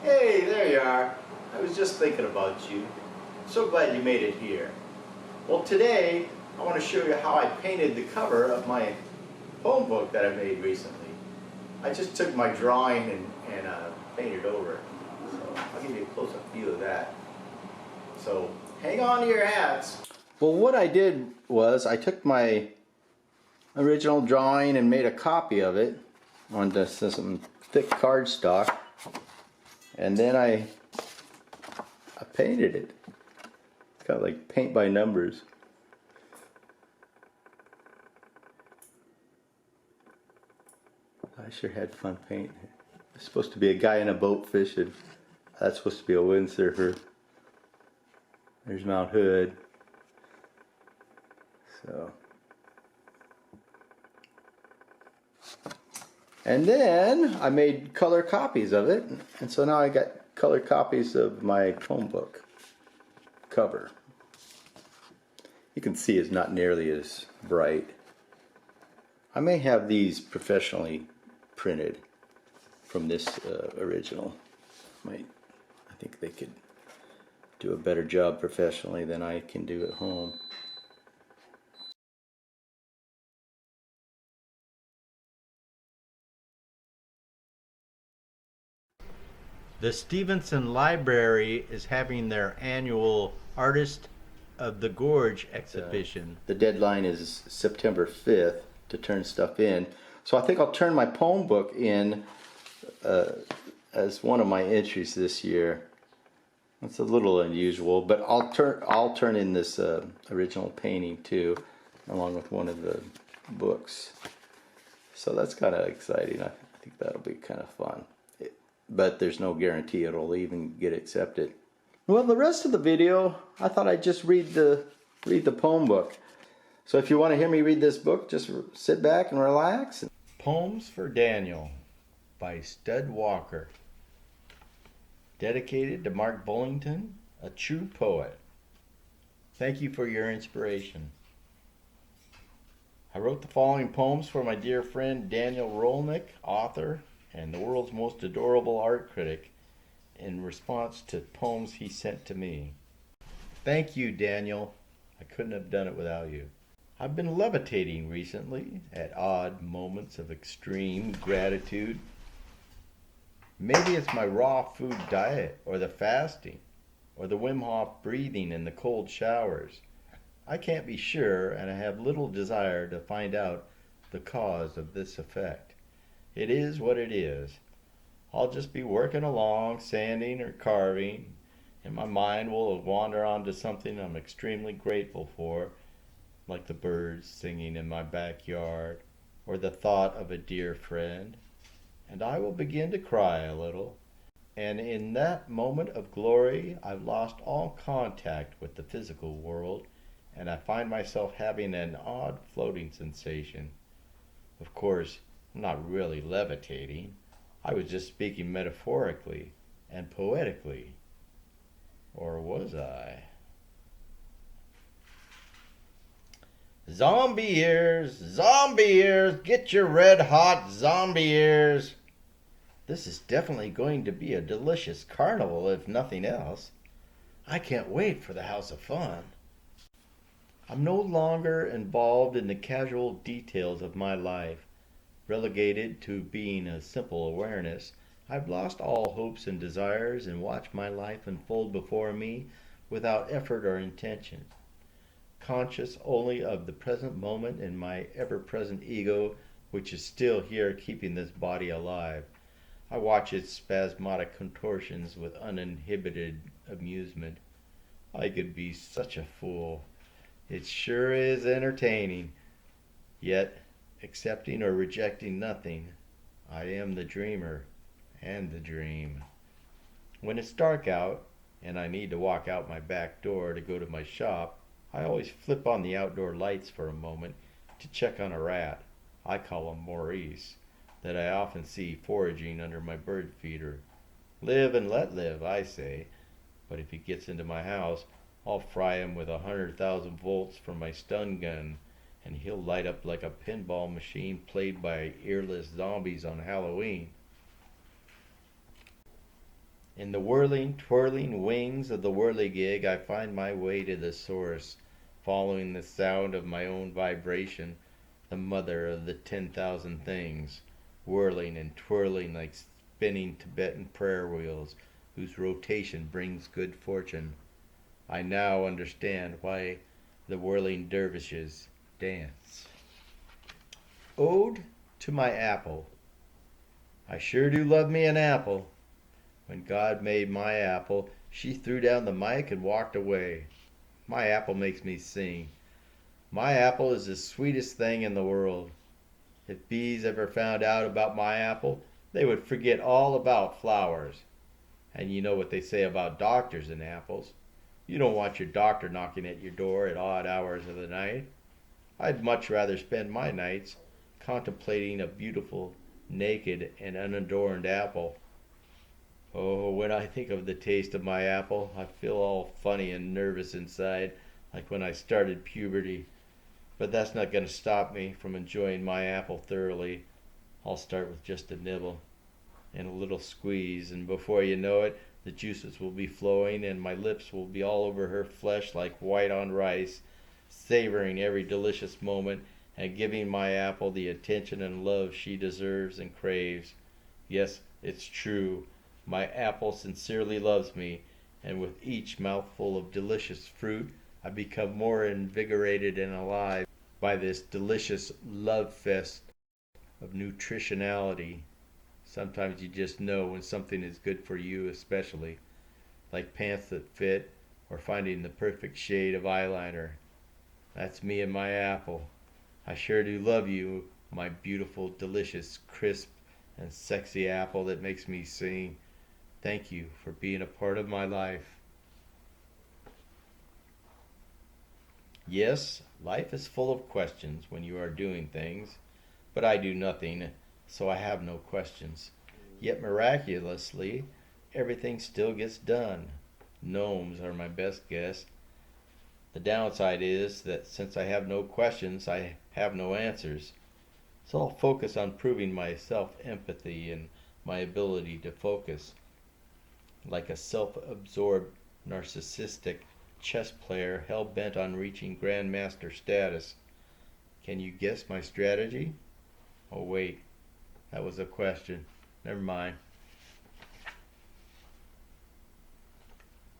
Hey, there you are. I was just thinking about you. So glad you made it here. Well, today I want to show you how I painted the cover of my poem book that I made recently. I just took my drawing and painted over it. So I'll give you a close-up view of that. So hang on to your hats. Well, what I did was I took my original drawing and made a copy of it onto some thick cardstock, and then I painted it. It's kind of like paint by numbers. I sure had fun painting it. It's supposed to be a guy in a boat fishing. That's supposed to be a windsurfer. There's Mount Hood. So, and then I made color copies of it, and so now I got color copies of my poem book cover. You can see it's not nearly as bright. I may have these professionally printed from this original. I think they could do a better job professionally than I can do at home. The Stevenson Library is having their annual Artist of the Gorge Exhibition. The deadline is September 5th to turn stuff in. So I think I'll turn my poem book in as one of my entries this year. It's a little unusual, but I'll turn in this original painting too, along with one of the books. So that's kind of exciting. I think that'll be kind of fun. But there's no guarantee it'll even get accepted. Well, the rest of the video, I thought I'd just read the poem book. So if you want to hear me read this book, just sit back and relax. Poems for Daniel by Stud Walker. Dedicated to Mark Bullington, a true poet. Thank you for your inspiration. I wrote the following poems for my dear friend Daniel Rolnick, author and the world's most adorable art critic, in response to poems he sent to me. Thank you, Daniel. I couldn't have done it without you. I've been levitating recently at odd moments of extreme gratitude. Maybe it's my raw food diet, or the fasting, or the Wim Hof breathing in the cold showers. I can't be sure, and I have little desire to find out the cause of this effect. It is what it is. I'll just be working along, sanding or carving, and my mind will wander onto something I'm extremely grateful for, like the birds singing in my backyard, or the thought of a dear friend, and I will begin to cry a little. And in that moment of glory, I've lost all contact with the physical world, and I find myself having an odd floating sensation. Of course, I'm not really levitating. I was just speaking metaphorically and poetically. Or was I? Zombie ears, get your red hot zombie ears. This is definitely going to be a delicious carnival, if nothing else. I can't wait for the House of Fun. I'm no longer involved in the casual details of my life. Relegated to being a simple awareness, I've lost all hopes and desires and watch my life unfold before me without effort or intention. Conscious only of the present moment and my ever-present ego, which is still here keeping this body alive. I watch its spasmodic contortions with uninhibited amusement. I could be such a fool. It sure is entertaining. Yet, accepting or rejecting nothing, I am the dreamer and the dream. When it's dark out and I need to walk out my back door to go to my shop, I always flip on the outdoor lights for a moment to check on a rat, I call him Maurice, that I often see foraging under my bird feeder. Live and let live, I say, but if he gets into my house, I'll fry him with 100,000 volts from my stun gun, and he'll light up like a pinball machine played by earless zombies on Halloween. In the whirling, twirling wings of the whirligig, I find my way to the source, following the sound of my own vibration, the mother of the 10,000 things, whirling and twirling like spinning Tibetan prayer wheels, whose rotation brings good fortune. I now understand why the whirling dervishes dance. Ode to my apple. I sure do love me an apple. When God made my apple, she threw down the mic and walked away. My apple makes me sing. My apple is the sweetest thing in the world. If bees ever found out about my apple, they would forget all about flowers. And you know what they say about doctors and apples. You don't want your doctor knocking at your door at odd hours of the night. I'd much rather spend my nights contemplating a beautiful, naked, and unadorned apple. Oh, when I think of the taste of my apple, I feel all funny and nervous inside, like when I started puberty. But that's not going to stop me from enjoying my apple thoroughly. I'll start with just a nibble and a little squeeze, and before you know it, the juices will be flowing and my lips will be all over her flesh like white on rice, savoring every delicious moment and giving my apple the attention and love she deserves and craves. Yes, it's true. My apple sincerely loves me, and with each mouthful of delicious fruit, I become more invigorated and alive by this delicious love fest of nutritionality. Sometimes you just know when something is good for you, especially, like pants that fit or finding the perfect shade of eyeliner. That's me and my apple. I sure do love you, my beautiful, delicious, crisp, and sexy apple that makes me sing. Thank you for being a part of my life. Yes, life is full of questions when you are doing things, but I do nothing, so I have no questions. Yet miraculously, everything still gets done. Gnomes are my best guess. The downside is that since I have no questions, I have no answers. So I'll focus on proving my self-empathy and my ability to focus. Like a self-absorbed, narcissistic chess player hell-bent on reaching grandmaster status. Can you guess my strategy? Oh wait, that was a question. Never mind.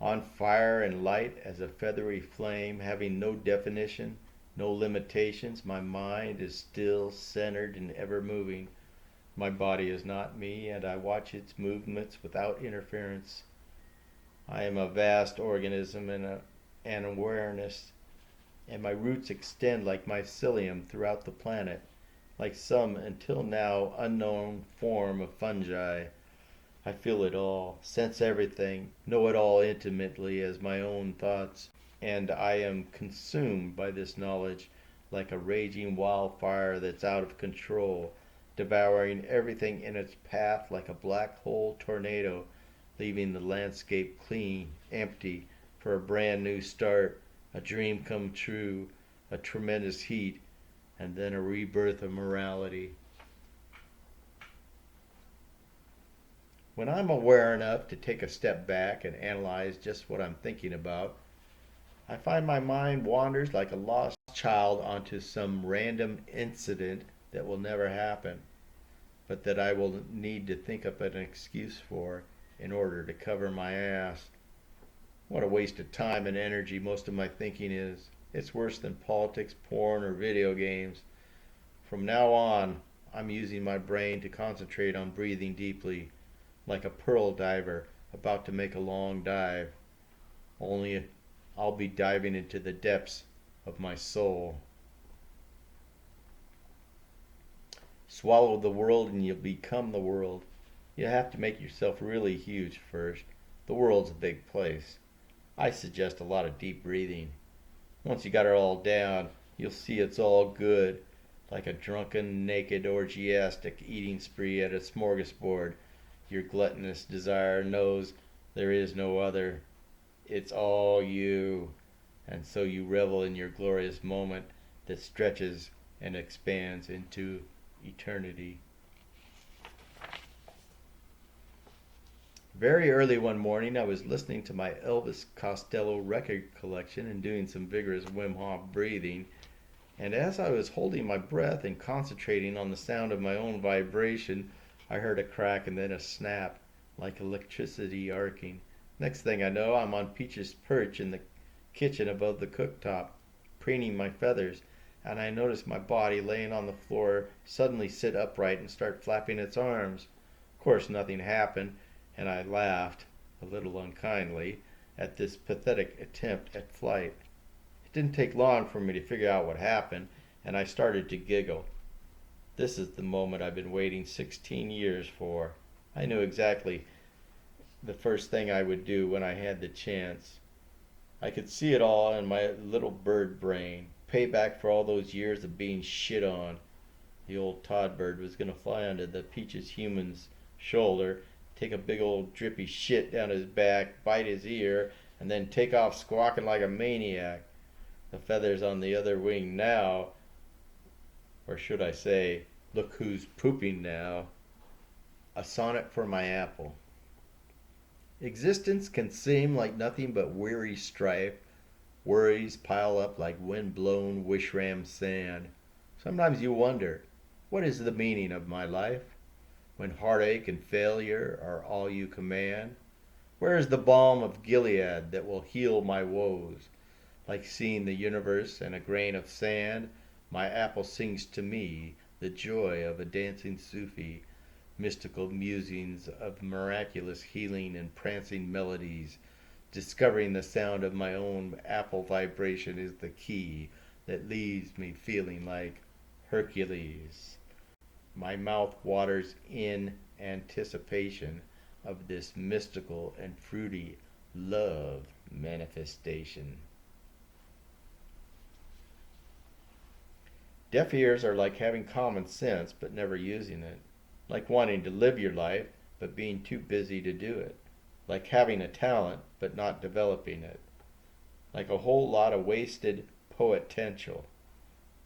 On fire and light as a feathery flame, having no definition, no limitations, my mind is still, centered, and ever moving. My body is not me, and I watch its movements without interference. I am a vast organism and an awareness, and my roots extend like mycelium throughout the planet, like some until now unknown form of fungi. I feel it all, sense everything, know it all intimately as my own thoughts, and I am consumed by this knowledge like a raging wildfire that's out of control, devouring everything in its path like a black hole tornado, leaving the landscape clean, empty, for a brand new start, a dream come true, a tremendous heat, and then a rebirth of morality. When I'm aware enough to take a step back and analyze just what I'm thinking about, I find my mind wanders like a lost child onto some random incident that will never happen, but that I will need to think up an excuse for in order to cover my ass. What a waste of time and energy most of my thinking is. It's worse than politics, porn, or video games. From now on, I'm using my brain to concentrate on breathing deeply, like a pearl diver about to make a long dive. Only I'll be diving into the depths of my soul. Swallow the world and you'll become the world. You have to make yourself really huge first. The world's a big place. I suggest a lot of deep breathing. Once you got it all down, you'll see it's all good, like a drunken, naked, orgiastic eating spree at a smorgasbord. Your gluttonous desire knows there is no other. It's all you. And so you revel in your glorious moment that stretches and expands into eternity. Very early one morning, I was listening to my Elvis Costello record collection and doing some vigorous Wim Hof breathing. And as I was holding my breath and concentrating on the sound of my own vibration, I heard a crack and then a snap, like electricity arcing. Next thing I know, I'm on Peach's perch in the kitchen above the cooktop, preening my feathers, and I notice my body laying on the floor suddenly sit upright and start flapping its arms. Of course, nothing happened, and I laughed, a little unkindly, at this pathetic attempt at flight. It didn't take long for me to figure out what happened, and I started to giggle. This is the moment I've been waiting 16 years for. I knew exactly the first thing I would do when I had the chance. I could see it all in my little bird brain. Payback for all those years of being shit on. The old Todd bird was going to fly onto the Peaches human's shoulder, take a big old drippy shit down his back, bite his ear, and then take off squawking like a maniac. The feathers on the other wing now, or should I say, look who's pooping now. A sonnet for my apple. Existence can seem like nothing but weary strife. Worries pile up like wind-blown Wishram sand. Sometimes you wonder, what is the meaning of my life? When heartache and failure are all you command? Where is the balm of Gilead that will heal my woes? Like seeing the universe in a grain of sand, my apple sings to me the joy of a dancing Sufi, mystical musings of miraculous healing and prancing melodies. Discovering the sound of my own apple vibration is the key that leaves me feeling like Hercules. My mouth waters in anticipation of this mystical and fruity love manifestation. Deaf ears are like having common sense but never using it. Like wanting to live your life but being too busy to do it. Like having a talent but not developing it. Like a whole lot of wasted potential.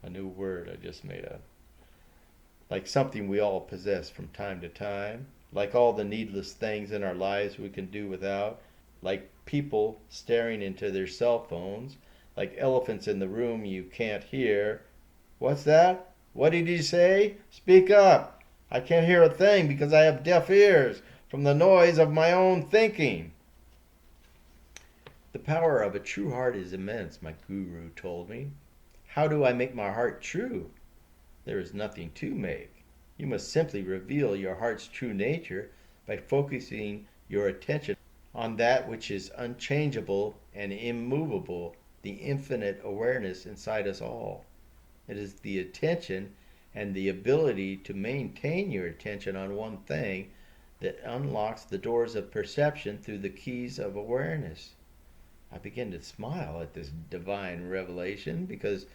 A new word I just made up. Like something we all possess from time to time. Like all the needless things in our lives we can do without. Like people staring into their cell phones. Like elephants in the room you can't hear. What's that? What did he say? Speak up. I can't hear a thing because I have deaf ears from the noise of my own thinking. The power of a true heart is immense, my guru told me. How do I make my heart true? There is nothing to make. You must simply reveal your heart's true nature by focusing your attention on that which is unchangeable and immovable, the infinite awareness inside us all. It is the attention and the ability to maintain your attention on one thing that unlocks the doors of perception through the keys of awareness. I began to smile at this divine revelation because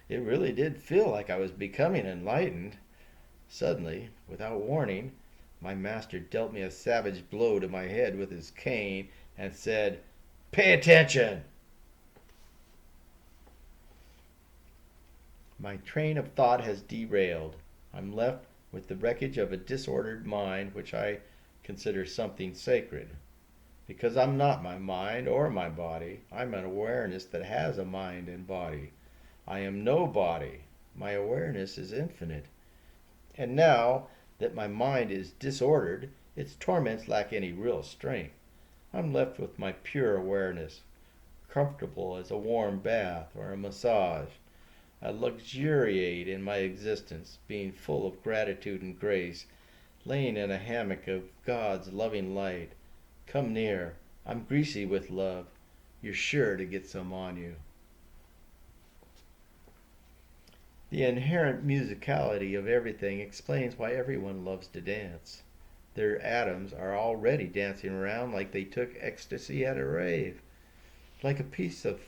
it really did feel like I was becoming enlightened. Suddenly, without warning, my master dealt me a savage blow to my head with his cane and said, "Pay attention!" My train of thought has derailed. I'm left with the wreckage of a disordered mind which I consider something sacred. Because I'm not my mind or my body. I'm an awareness that has a mind and body. I am no body. My awareness is infinite. And now that my mind is disordered, its torments lack any real strength. I'm left with my pure awareness, comfortable as a warm bath or a massage. I luxuriate in my existence, being full of gratitude and grace, laying in a hammock of God's loving light. Come near. I'm greasy with love. You're sure to get some on you. The inherent musicality of everything explains why everyone loves to dance. Their atoms are already dancing around like they took ecstasy at a rave, like a piece of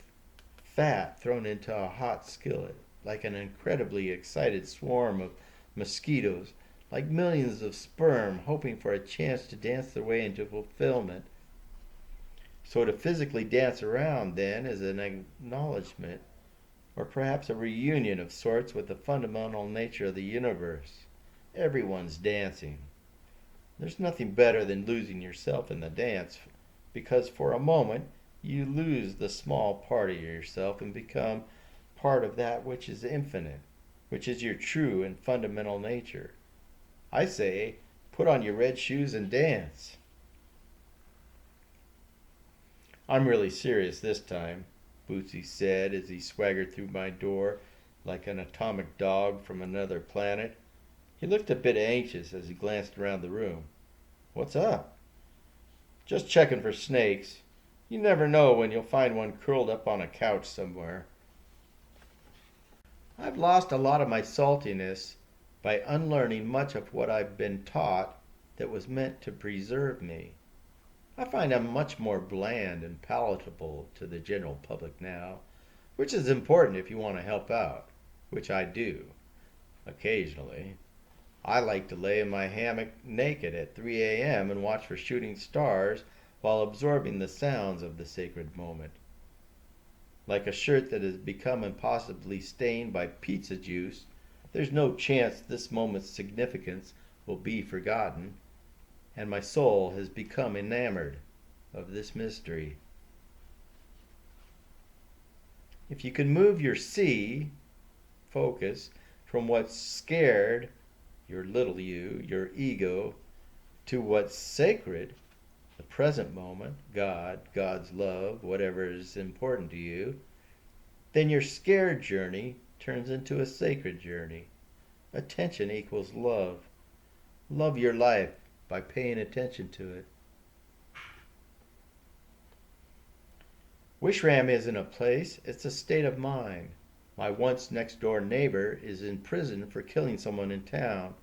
fat thrown into a hot skillet, like an incredibly excited swarm of mosquitoes, like millions of sperm hoping for a chance to dance their way into fulfillment. So to physically dance around, then, is an acknowledgement, or perhaps a reunion of sorts with the fundamental nature of the universe. Everyone's dancing. There's nothing better than losing yourself in the dance, because for a moment you lose the small part of yourself and become part of that which is infinite, which is your true and fundamental nature. I say, put on your red shoes and dance. I'm really serious this time, Bootsy said as he swaggered through my door like an atomic dog from another planet. He looked a bit anxious as he glanced around the room. What's up? Just checking for snakes. You never know when you'll find one curled up on a couch somewhere. I've lost a lot of my saltiness by unlearning much of what I've been taught that was meant to preserve me. I find I'm much more bland and palatable to the general public now, which is important if you want to help out, which I do, occasionally. I like to lay in my hammock naked at 3 a.m. and watch for shooting stars while absorbing the sounds of the sacred moment. Like a shirt that has become impossibly stained by pizza juice, there's no chance this moment's significance will be forgotten, and my soul has become enamored of this mystery. If you can move your focus, from what's scared, your little you, your ego, to what's sacred, the present moment, God, God's love, whatever is important to you, then your scared journey turns into a sacred journey. Attention equals love. Love your life by paying attention to it. Wishram isn't a place, it's a state of mind. My once next door neighbor is in prison for killing someone in town.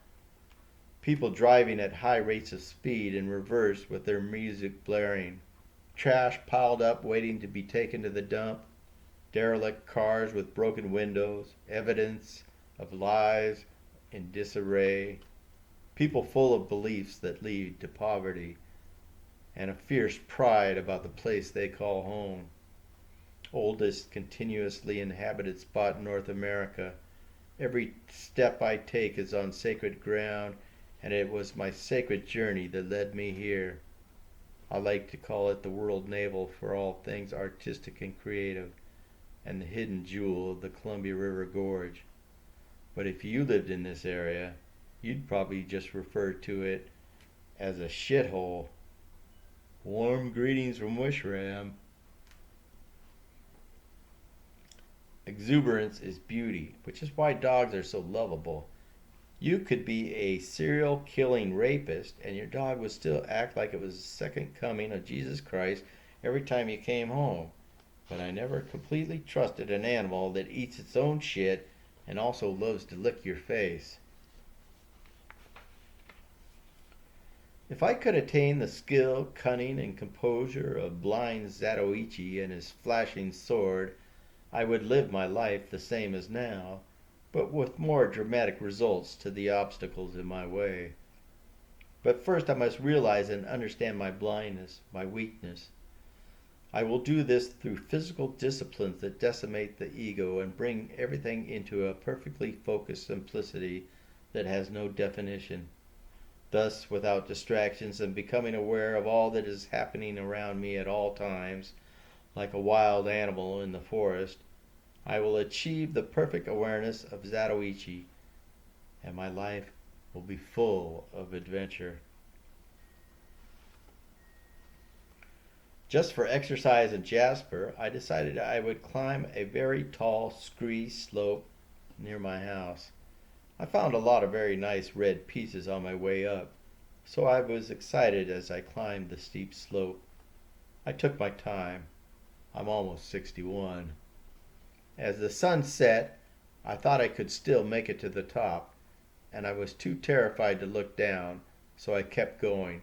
People driving at high rates of speed in reverse with their music blaring. Trash piled up waiting to be taken to the dump. Derelict cars with broken windows. Evidence of lives in disarray. People full of beliefs that lead to poverty. And a fierce pride about the place they call home. Oldest continuously inhabited spot in North America. Every step I take is on sacred ground, and it was my sacred journey that led me here. I like to call it the world navel for all things artistic and creative, and the hidden jewel of the Columbia River Gorge. But if you lived in this area, you'd probably just refer to it as a shithole. Warm greetings from Wishram. Exuberance is beauty, which is why dogs are so lovable. You could be a serial killing rapist and your dog would still act like it was the second coming of Jesus Christ every time you came home. But I never completely trusted an animal that eats its own shit and also loves to lick your face. If I could attain the skill, cunning, and composure of blind Zatoichi and his flashing sword, I would live my life the same as now, but with more dramatic results to the obstacles in my way. But first I must realize and understand my blindness, my weakness. I will do this through physical disciplines that decimate the ego and bring everything into a perfectly focused simplicity that has no definition. Thus, without distractions and becoming aware of all that is happening around me at all times, like a wild animal in the forest, I will achieve the perfect awareness of Zatoichi, and my life will be full of adventure. Just for exercise in Jasper, I decided I would climb a very tall scree slope near my house. I found a lot of very nice red pieces on my way up, so I was excited as I climbed the steep slope. I took my time. I'm almost 61. As the sun set, I thought I could still make it to the top, and I was too terrified to look down, so I kept going.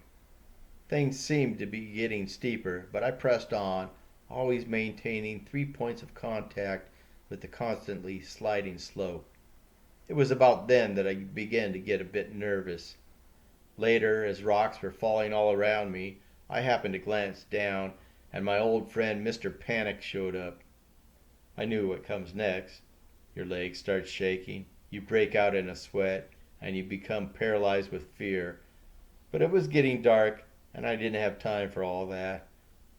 Things seemed to be getting steeper, but I pressed on, always maintaining 3 points of contact with the constantly sliding slope. It was about then that I began to get a bit nervous. Later, as rocks were falling all around me, I happened to glance down, and my old friend Mr. Panic showed up. I knew what comes next. Your legs start shaking, you break out in a sweat, and you become paralyzed with fear. But it was getting dark, and I didn't have time for all that.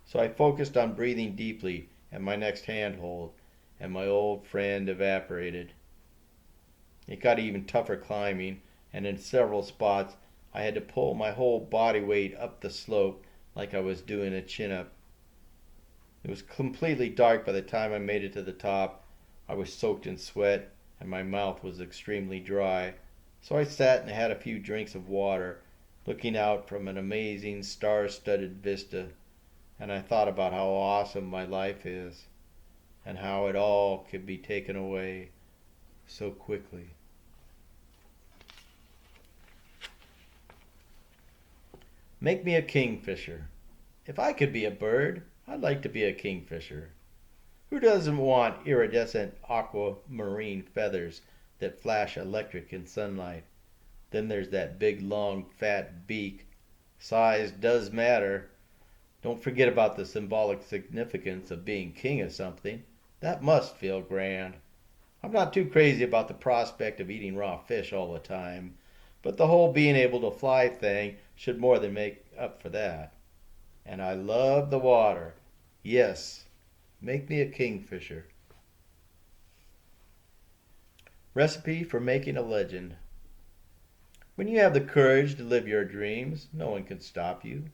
So I focused on breathing deeply at my next handhold, and my old friend evaporated. It got even tougher climbing, and in several spots I had to pull my whole body weight up the slope like I was doing a chin-up. It was completely dark by the time I made it to the top. I was soaked in sweat, and my mouth was extremely dry. So I sat and had a few drinks of water, looking out from an amazing star-studded vista, and I thought about how awesome my life is, and how it all could be taken away so quickly. Make me a kingfisher. If I could be a bird, I'd like to be a kingfisher. Who doesn't want iridescent aquamarine feathers that flash electric in sunlight? Then there's that big, long, fat beak. Size does matter. Don't forget about the symbolic significance of being king of something. That must feel grand. I'm not too crazy about the prospect of eating raw fish all the time, but the whole being able to fly thing should more than make up for that. And I love the water. Yes, make me a kingfisher. Recipe for making a legend. When you have the courage to live your dreams, no one can stop you.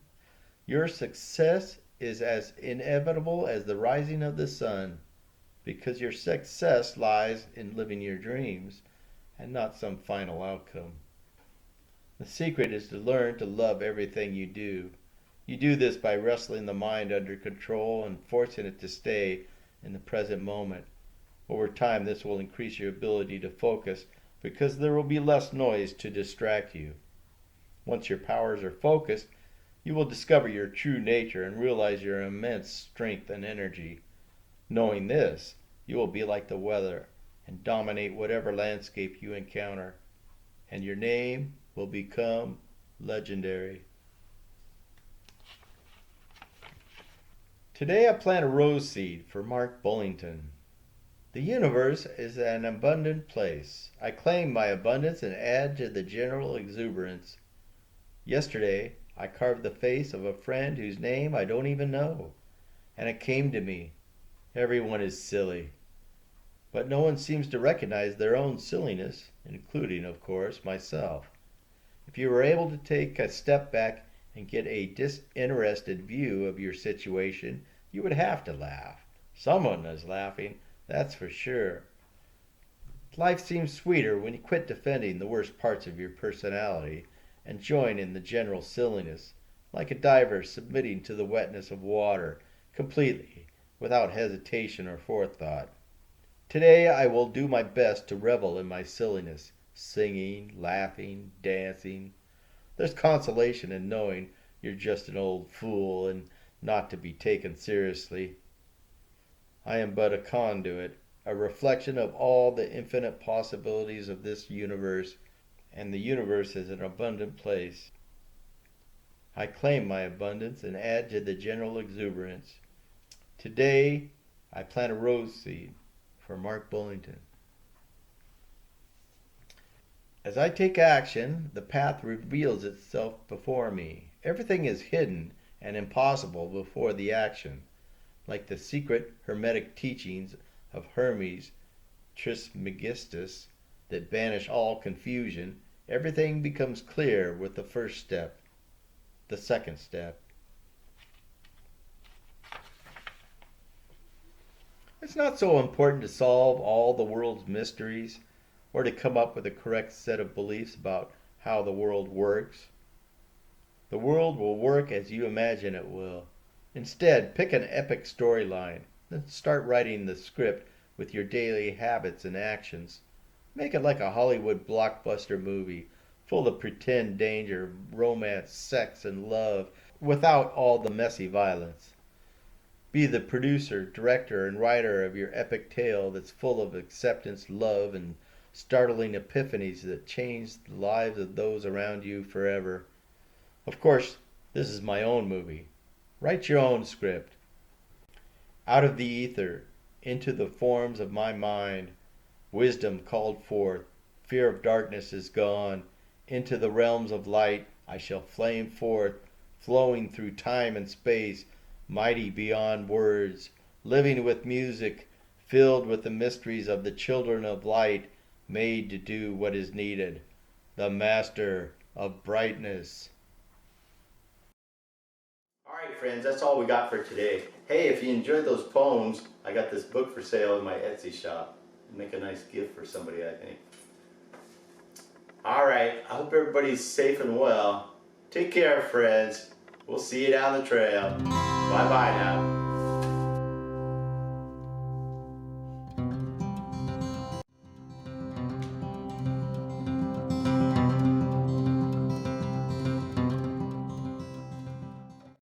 Your success is as inevitable as the rising of the sun, because your success lies in living your dreams and not some final outcome. The secret is to learn to love everything you do. You do this by wrestling the mind under control and forcing it to stay in the present moment. Over time, this will increase your ability to focus because there will be less noise to distract you. Once your powers are focused, you will discover your true nature and realize your immense strength and energy. Knowing this, you will be like the weather and dominate whatever landscape you encounter, and your name will become legendary. Today I plant a rose seed for Mark Bullington. The universe is an abundant place. I claim my abundance and add to the general exuberance. Yesterday I carved the face of a friend whose name I don't even know, and it came to me. Everyone is silly, but no one seems to recognize their own silliness, including, of course, myself. If you were able to take a step back and get a disinterested view of your situation, you would have to laugh. Someone is laughing, that's for sure. Life seems sweeter when you quit defending the worst parts of your personality and join in the general silliness, like a diver submitting to the wetness of water completely, without hesitation or forethought. Today I will do my best to revel in my silliness, singing, laughing, dancing. There's consolation in knowing you're just an old fool and not to be taken seriously. I am but a conduit, a reflection of all the infinite possibilities of this universe, and the universe is an abundant place. I claim my abundance and add to the general exuberance. Today I plant a rose seed for Mark Bullington. As I take action, the path reveals itself before me. Everything is hidden and impossible before the action. Like the secret hermetic teachings of Hermes Trismegistus that banish all confusion, everything becomes clear with the first step, the second step. It's not so important to solve all the world's mysteries or to come up with a correct set of beliefs about how the world works. The world will work as you imagine it will. Instead, pick an epic storyline, then start writing the script with your daily habits and actions. Make it like a Hollywood blockbuster movie, full of pretend danger, romance, sex, and love, without all the messy violence. Be the producer, director, and writer of your epic tale that's full of acceptance, love, and startling epiphanies that change the lives of those around you forever. Of course, this is my own movie. Write your own script. Out of the ether, into the forms of my mind, wisdom called forth, fear of darkness is gone, into the realms of light I shall flame forth, flowing through time and space, mighty beyond words, living with music, filled with the mysteries of the children of light, made to do what is needed. The master of brightness. All right, friends, that's all we got for today. Hey, if you enjoyed those poems, I got this book for sale in my Etsy shop. Make a nice gift for somebody, I think. All right, I hope everybody's safe and well. Take care, friends. We'll see you down the trail. Bye-bye now.